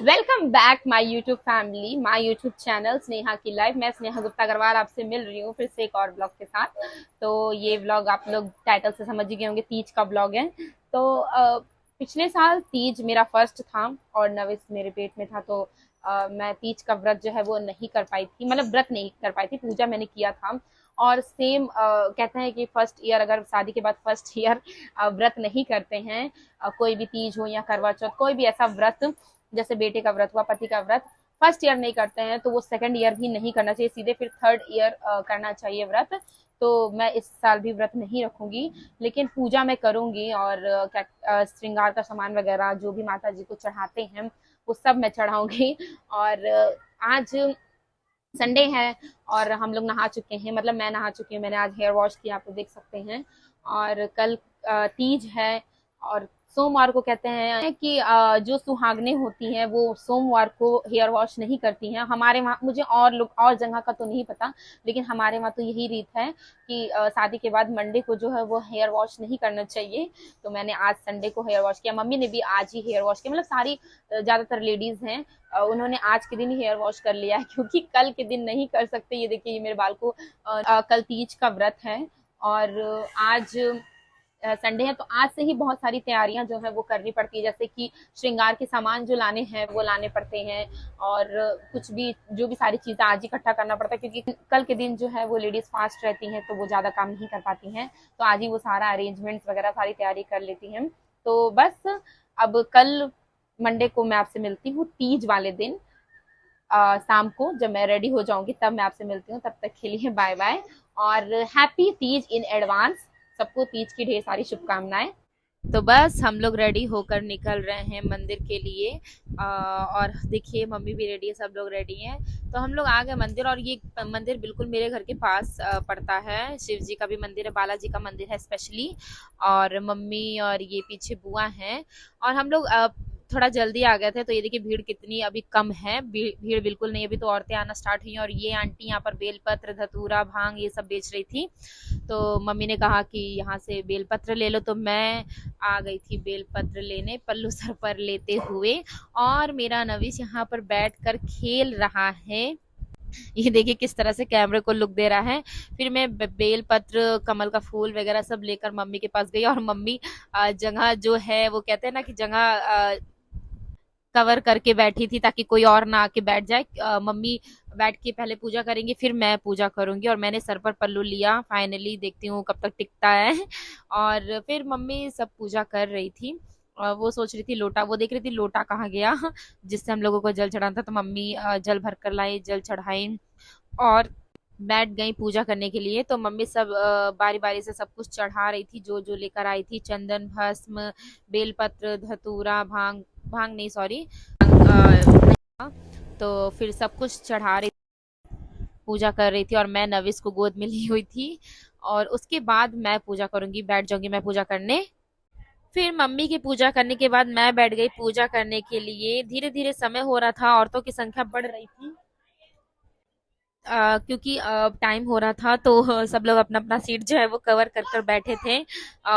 Welcome back my YouTube family, my YouTube channel Sneha की life. मैं स्नेहा गुप्ता अग्रवाल आपसे मिल रही हूँ फिर से एक और ब्लॉग के साथ। तो ये ब्लॉग आप लोग टाइटल से समझ ही गए होंगे, तीज का ब्लॉग है। तो पिछले साल तीज मेरा फर्स्ट था और नवेस मेरे पेट में था। तो मैं तीज का व्रत जो है वो नहीं कर पाई थी, मतलब व्रत नहीं कर पाई थी, पूजा मैंने किया था। और सेम कहते हैं कि फर्स्ट ईयर, अगर शादी के बाद फर्स्ट ईयर व्रत नहीं करते हैं, कोई भी तीज हो या करवा चौथ, कोई भी ऐसा व्रत, जैसे बेटे का व्रत हुआ, पति का व्रत, फर्स्ट ईयर नहीं करते हैं तो वो सेकंड ईयर भी नहीं करना चाहिए, सीधे फिर थर्ड ईयर करना चाहिए व्रत। तो मैं इस साल भी व्रत नहीं रखूंगी, लेकिन पूजा मैं करूंगी। और श्रृंगार का सामान वगैरह जो भी माता जी को चढ़ाते हैं वो सब मैं चढ़ाऊंगी। और आज संडे है और हम लोग नहा चुके हैं, मतलब मैं नहा चुकी हूँ, मैंने आज हेयर वॉश किया, आप देख सकते हैं। और कल तीज है। और सोमवार को कहते हैं कि जो सुहागने होती हैं वो सोमवार को हेयर वॉश नहीं करती हैं। हमारे वहाँ, मुझे और लोग और जगह का तो नहीं पता, लेकिन हमारे वहाँ तो यही रीत है कि शादी के बाद मंडे को जो है वो हेयर वॉश नहीं करना चाहिए। तो मैंने आज संडे को हेयर वॉश किया, मम्मी ने भी आज ही हेयर वॉश किया, मतलब सारी ज्यादातर लेडीज हैं उन्होंने आज के दिन ही हेयर वॉश कर लिया है, क्योंकि कल के दिन नहीं कर सकते। ये देखिए, ये मेरे बाल को कल तीज का व्रत है और आज संडे है, तो आज से ही बहुत सारी तैयारियां जो है वो करनी पड़ती है, जैसे कि श्रृंगार के सामान जो लाने हैं वो लाने पड़ते हैं। और कुछ भी, जो भी सारी चीजें आज इकट्ठा करना पड़ता है, क्योंकि कल के दिन जो है वो लेडीज फास्ट रहती हैं तो वो ज्यादा काम नहीं कर पाती हैं। तो आज ही वो सारा अरेंजमेंट्स वगैरह सारी तैयारी कर लेती हैं। तो बस अब कल मंडे को मैं आपसे मिलती हूँ, तीज वाले दिन शाम को जब मैं रेडी हो जाऊंगी तब मैं आपसे मिलती हूँ। तब तक के लिए बाय बाय और हैप्पी तीज इन एडवांस। सबको तीज की ढेर सारी शुभकामनाएं। तो बस हम लोग रेडी होकर निकल रहे हैं मंदिर के लिए। और देखिए मम्मी भी रेडी है, सब लोग रेडी हैं। तो हम लोग आ गए मंदिर, और ये मंदिर बिल्कुल मेरे घर के पास पड़ता है। शिव जी का भी मंदिर है, बालाजी का मंदिर है स्पेशली। और मम्मी और ये पीछे बुआ हैं। और हम लोग थोड़ा जल्दी आ गए थे, तो ये देखिए भीड़ कितनी अभी कम है, भीड़ बिल्कुल नहीं। अभी तो औरतें आना स्टार्ट हुई हैं, और ये आंटी यहाँ पर बेलपत्र, धतूरा, भांग ये सब बेच रही थी। तो मम्मी ने कहा कि यहाँ से बेलपत्र ले लो, तो मैं आ गई थी बेलपत्र लेने, पल्लू सर पर लेते हुए। और मेरा नवीश यहाँ पर बैठकर खेल रहा है। ये देखिए किस तरह से कैमरे को लुक दे रहा है। फिर मैं बेल पत्र, कमल का फूल वगैरह सब लेकर मम्मी के पास गई, और मम्मी जगह जो है वो कहते हैं ना कि जगह कवर करके बैठी थी ताकि कोई और ना आके बैठ जाए। मम्मी बैठ के पहले पूजा करेंगी, फिर मैं पूजा करूंगी। और मैंने सर पर पल्लू लिया, फाइनली देखती हूँ कब तक टिकता है। और फिर मम्मी सब पूजा कर रही थी। और वो सोच रही थी लोटा, वो देख रही थी लोटा कहाँ गया जिससे हम लोगों को जल चढ़ाना था। तो मम्मी जल भर कर लाई, जल चढ़ाई और बैठ गई पूजा करने के लिए। तो मम्मी सब बारी बारी से सब कुछ चढ़ा रही थी, जो जो लेकर आई थी, चंदन, भस्म, बेलपत्र, धतूरा, भांग, भांग नहीं सॉरी, तो फिर सब कुछ चढ़ा रही, पूजा कर रही थी। और मैं नविस को गोद में ली हुई थी। और उसके बाद मैं पूजा करूंगी, बैठ जाऊंगी मैं पूजा करने। फिर मम्मी की पूजा करने के बाद मैं बैठ गई पूजा करने के लिए। धीरे धीरे समय हो रहा था, औरतों की संख्या बढ़ रही थी, क्योंकि टाइम हो रहा था, तो सब लोग अपना अपना सीट जो है वो कवर कर कर बैठे थे।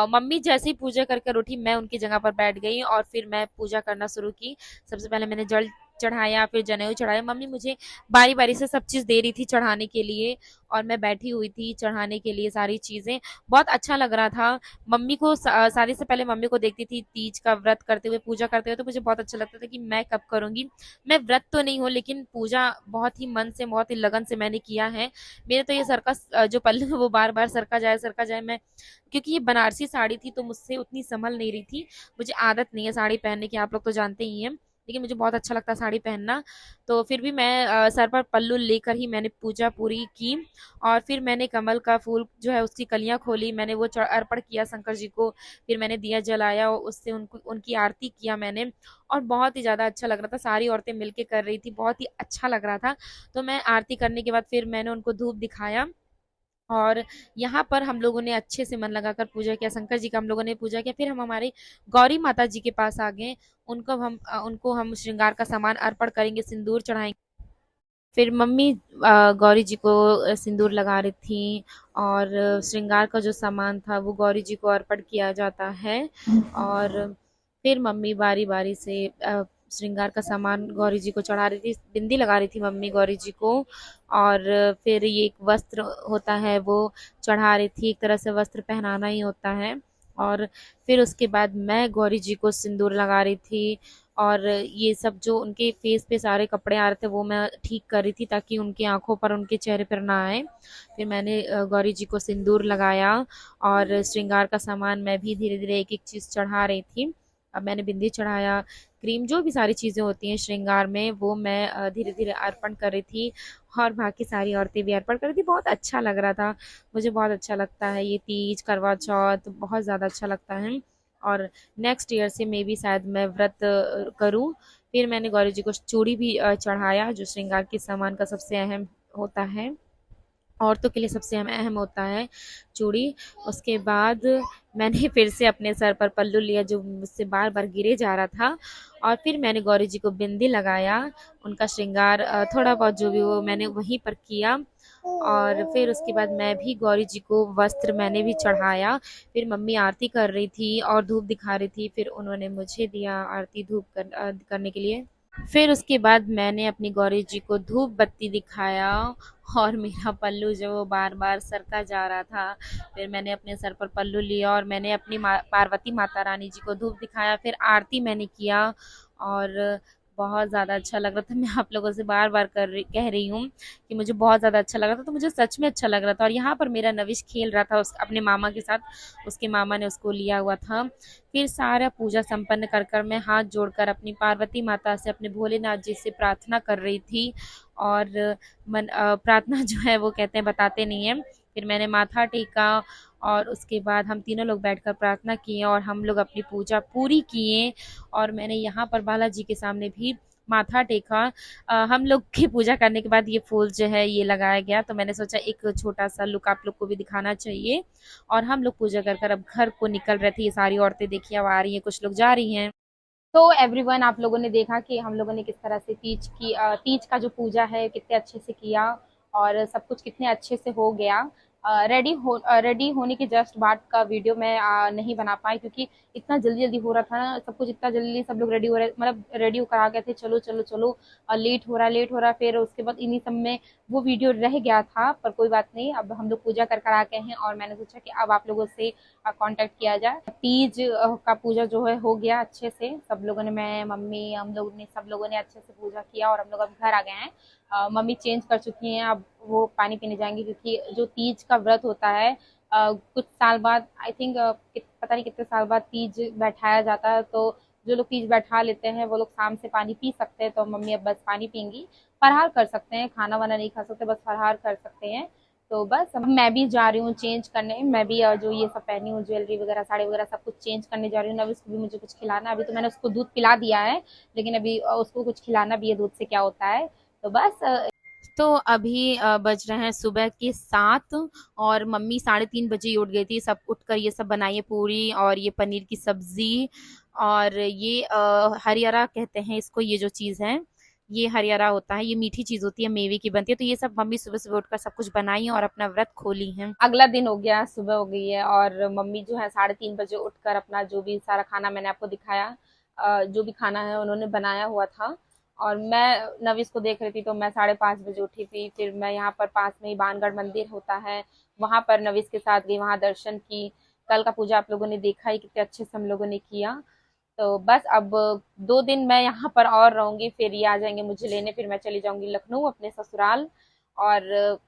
मम्मी जैसे ही पूजा कर कर उठी, मैं उनकी जगह पर बैठ गई और फिर मैं पूजा करना शुरू की। सबसे पहले मैंने जल चढ़ाया, फिर जनेऊ चढ़ाया। मम्मी मुझे बारी बारी से सब चीज दे रही थी चढ़ाने के लिए, और मैं बैठी हुई थी चढ़ाने के लिए सारी चीजें। बहुत अच्छा लग रहा था। मम्मी को शादी से पहले मम्मी को देखती थी तीज का व्रत करते हुए, पूजा करते हुए, तो मुझे बहुत अच्छा लगता था कि मैं कब करूंगी। मैं व्रत तो नहीं हूँ, लेकिन पूजा बहुत ही मन से, बहुत ही लगन से मैंने किया है। मेरे तो ये सर्कस जो पल्लू है वो बार बार सरका जाए मैं, क्योंकि ये बनारसी साड़ी थी तो मुझसे उतनी संभल नहीं रही थी। मुझे आदत नहीं है साड़ी पहनने की, आप लोग तो जानते ही हैं, लेकिन मुझे बहुत अच्छा लगता है साड़ी पहनना। तो फिर भी मैं सर पर पल्लू लेकर ही मैंने पूजा पूरी की। और फिर मैंने कमल का फूल जो है उसकी कलियां खोली, मैंने वो अर्पण किया शंकर जी को। फिर मैंने दिया जलाया, उससे उनको उनकी आरती किया मैंने। और बहुत ही ज़्यादा अच्छा लग रहा था, सारी औरतें मिलके कर रही थी, बहुत ही अच्छा लग रहा था। तो मैं आरती करने के बाद फिर मैंने उनको धूप दिखाया। और यहाँ पर हम लोगों ने अच्छे से मन लगाकर पूजा किया, शंकर जी का हम लोगों ने पूजा किया। फिर हम हमारे गौरी माता जी के पास आ गए। उनको हम श्रृंगार का सामान अर्पण करेंगे, सिंदूर चढ़ाएंगे। फिर मम्मी गौरी जी को सिंदूर लगा रही थी। और श्रृंगार का जो सामान था वो गौरी जी को अर्पण किया जाता है। और फिर मम्मी बारी बारी से श्रृंगार का सामान गौरी जी को चढ़ा रही थी, बिंदी लगा रही थी मम्मी गौरी जी को। और फिर ये एक वस्त्र होता है वो चढ़ा रही थी, एक तरह से वस्त्र पहनाना ही होता है। और फिर उसके बाद मैं गौरी जी को सिंदूर लगा रही थी, और ये सब जो उनके फेस पे सारे कपड़े आ रहे थे वो मैं ठीक कर रही थी ताकि उनकी आंखों पर, उनके चेहरे पर ना आए। फिर मैंने गौरी जी को सिंदूर लगाया, और श्रृंगार का सामान मैं भी धीरे धीरे एक एक चीज़ चढ़ा रही थी। अब मैंने बिंदी चढ़ाया, क्रीम, जो भी सारी चीज़ें होती हैं श्रृंगार में वो मैं धीरे धीरे अर्पण कर रही थी, और बाकी सारी औरतें भी अर्पण कर रही थी। बहुत अच्छा लग रहा था, मुझे बहुत अच्छा लगता है ये तीज करवा चौथ, बहुत ज़्यादा अच्छा लगता है। और नेक्स्ट ईयर से मे बी शायद मैं व्रत करूं। फिर मैंने गौरी जी को चूड़ी भी चढ़ाया, जो श्रृंगार के सामान का सबसे अहम होता है, औरतों के लिए सबसे अहम होता है चूड़ी। उसके बाद मैंने फिर से अपने सर पर पल्लू लिया जो मुझसे बार बार गिरे जा रहा था, और फिर मैंने गौरी जी को बिंदी लगाया, उनका श्रृंगार थोड़ा बहुत जो भी वो मैंने वहीं पर किया। और फिर उसके बाद मैं भी गौरी जी को वस्त्र मैंने भी चढ़ाया। फिर मम्मी आरती कर रही थी और धूप दिखा रही थी, फिर उन्होंने मुझे दिया आरती धूप करने के लिए। फिर उसके बाद मैंने अपनी गौरी जी को धूप बत्ती दिखाया, और मेरा पल्लू जो वो बार बार सरका जा रहा था, फिर मैंने अपने सर पर पल्लू लिया और मैंने अपनी पार्वती माता रानी जी को धूप दिखाया, फिर आरती मैंने किया। और बहुत ज़्यादा अच्छा लग रहा था। मैं आप लोगों से बार बार कह रही हूँ कि मुझे बहुत ज़्यादा अच्छा लग रहा था, तो मुझे सच में अच्छा लग रहा था। और यहाँ पर मेरा नविश खेल रहा था अपने मामा के साथ, उसके मामा ने उसको लिया हुआ था। फिर सारा पूजा संपन्न कर कर मैं हाथ जोड़कर अपनी पार्वती माता से, अपने भोलेनाथ जी से प्रार्थना कर रही थी। और प्रार्थना जो है वो कहते हैं बताते नहीं हैं। फिर मैंने माथा टेका, और उसके बाद हम तीनों लोग बैठकर प्रार्थना किए और हम लोग अपनी पूजा पूरी किए। और मैंने यहाँ पर बालाजी के सामने भी माथा टेका। हम लोग की पूजा करने के बाद ये फूल जो है ये लगाया गया, तो मैंने सोचा एक छोटा सा लुक आप लोग को भी दिखाना चाहिए। और हम लोग पूजा कर कर अब घर को निकल रहे थे। ये सारी औरतें देखिए अब आ रही हैं, कुछ लोग जा रही हैं। तो एवरीवन, आप लोगों ने देखा कि हम लोगों ने किस तरह से तीज का जो पूजा है कितने अच्छे से किया, और सब कुछ कितने अच्छे से हो गया। रेडी होने के जस्ट बाद का वीडियो मैं नहीं बना पाई, क्योंकि इतना जल्दी जल्दी हो रहा था ना सब कुछ, इतना जल्दी सब लोग रेडी हो रहे, मतलब रेडी होकर आ गए थे, चलो चलो चलो, लेट हो रहा लेट हो रहा। फिर उसके बाद इन्हीं सब में वो वीडियो रह गया था, पर कोई बात नहीं, अब हम लोग पूजा कर आ गए हैं और मैंने सोचा कि अब आप लोगों से कांटेक्ट किया जाए। तीज का पूजा जो है हो गया अच्छे से, सब लोगों ने, मैं मम्मी हम लोग ने, सब लोगों ने अच्छे से पूजा किया और हम लोग अब घर आ गए हैं। मम्मी चेंज कर चुकी हैं, अब वो पानी पीने जाएंगी, क्योंकि जो तीज का व्रत होता है कुछ साल बाद, आई थिंक पता नहीं कितने साल बाद तीज बैठाया जाता है, तो जो लोग तीज बैठा लेते हैं वो लोग शाम से पानी पी सकते हैं। तो मम्मी अब बस पानी पियेंगी, फरहार कर सकते हैं, खाना वाना नहीं खा सकते, बस फरहार कर सकते हैं। तो बस अब मैं भी जा रही हूँ चेंज करने, मैं भी जो ये सब पहनी हूँ ज्वेलरी वगैरह साड़ी वगैरह सब कुछ चेंज करने जा रही हूँ। अभी उसको भी मुझे कुछ खिलाना है, अभी तो मैंने उसको दूध पिला दिया है, लेकिन अभी उसको कुछ खिलाना भी है, दूध से क्या होता है। तो बस तो अभी बज रहे हैं सुबह के 7, और मम्मी 3:30 बजे ही उठ गई थी। सब उठकर ये सब बनाइए, पूरी और ये पनीर की सब्जी, और ये हरियारा कहते हैं इसको, ये जो चीज़ है ये हरियारा होता है, ये मीठी चीज होती है, मेवे की बनती है। तो ये सब मम्मी सुबह सुबह उठकर सब कुछ बनाई और अपना व्रत खोली है। अगला दिन हो गया, सुबह हो गई है, और मम्मी जो है 3:30 बजे उठकर अपना जो भी सारा खाना मैंने आपको दिखाया, जो भी खाना है उन्होंने बनाया हुआ था। और मैं नविश को देख रही थी, तो मैं 5:30 बजे उठी थी। फिर मैं यहाँ पर पास में ही बानगढ़ मंदिर होता है, वहां पर नविश के साथ गई, वहां दर्शन की। कल का पूजा आप लोगों ने देखा ही कितने अच्छे से हम लोगों ने किया। तो बस अब 2 दिन मैं यहाँ पर और रहूंगी, फिर ये आ जाएंगे मुझे लेने, फिर मैं चली जाऊंगी लखनऊ अपने ससुराल। और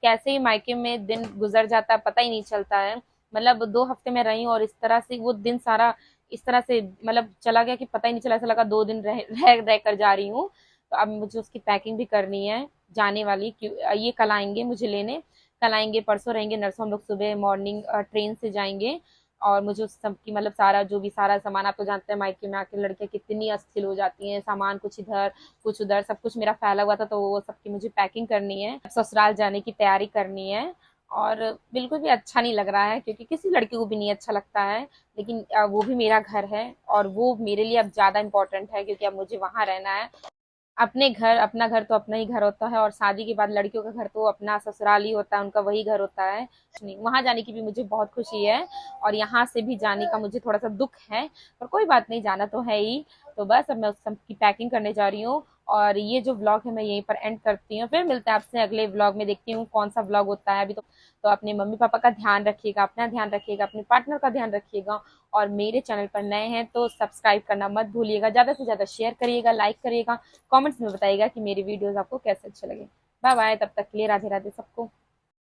कैसे ही मायके में दिन गुजर जाता है पता ही नहीं चलता है। मतलब 2 हफ्ते में रही हूँ, और इस तरह से वो दिन सारा इस तरह से मतलब चला गया कि पता ही नहीं चला, ऐसा लगा 2 दिन रह कर जा रही हूँ। तो अब मुझे उसकी पैकिंग भी करनी है जाने वाली, ये कल आएंगे मुझे लेने, कल आएंगे, परसों रहेंगे नरसों, हम लोग सुबह मॉर्निंग ट्रेन से जाएंगे। और मुझे उस सब की मतलब सारा जो भी सारा सामान, आप तो जानते हैं मायके में आके लड़कियां कितनी अस्थिर हो जाती हैं, सामान कुछ इधर कुछ उधर, सब कुछ मेरा फैला हुआ था, तो वो सबकी मुझे पैकिंग करनी है, ससुराल जाने की तैयारी करनी है। और बिल्कुल भी अच्छा नहीं लग रहा है, क्योंकि किसी लड़की को भी नहीं अच्छा लगता है, लेकिन वो भी मेरा घर है और वो मेरे लिए अब ज्यादा इम्पोर्टेंट है, क्योंकि अब मुझे वहां रहना है। अपने घर, अपना घर तो अपना ही घर होता है, और शादी के बाद लड़कियों का घर तो अपना ससुराल ही होता है, उनका वही घर होता है। नहीं, वहां जाने की भी मुझे बहुत खुशी है, और यहाँ से भी जाने का मुझे थोड़ा सा दुख है, पर कोई बात नहीं, जाना तो है ही। तो बस अब मैं उस सब की पैकिंग करने जा रही हूँ, और ये जो व्लॉग है मैं यहीं पर एंड करती हूँ। फिर मिलते हैं आपसे अगले व्लॉग में, देखती हूँ कौन सा व्लॉग होता है अभी। तो अपने मम्मी पापा का ध्यान रखिएगा, अपना ध्यान रखिएगा, अपने पार्टनर का ध्यान रखिएगा, और मेरे चैनल पर नए हैं तो सब्सक्राइब करना मत भूलिएगा, ज़्यादा से ज़्यादा शेयर करिएगा, लाइक करिएगा, कमेंट्स में बताइएगा कि मेरी वीडियोस आपको कैसे अच्छे लगे। बाय बाय, तब तक के लिए राधे राधे सबको।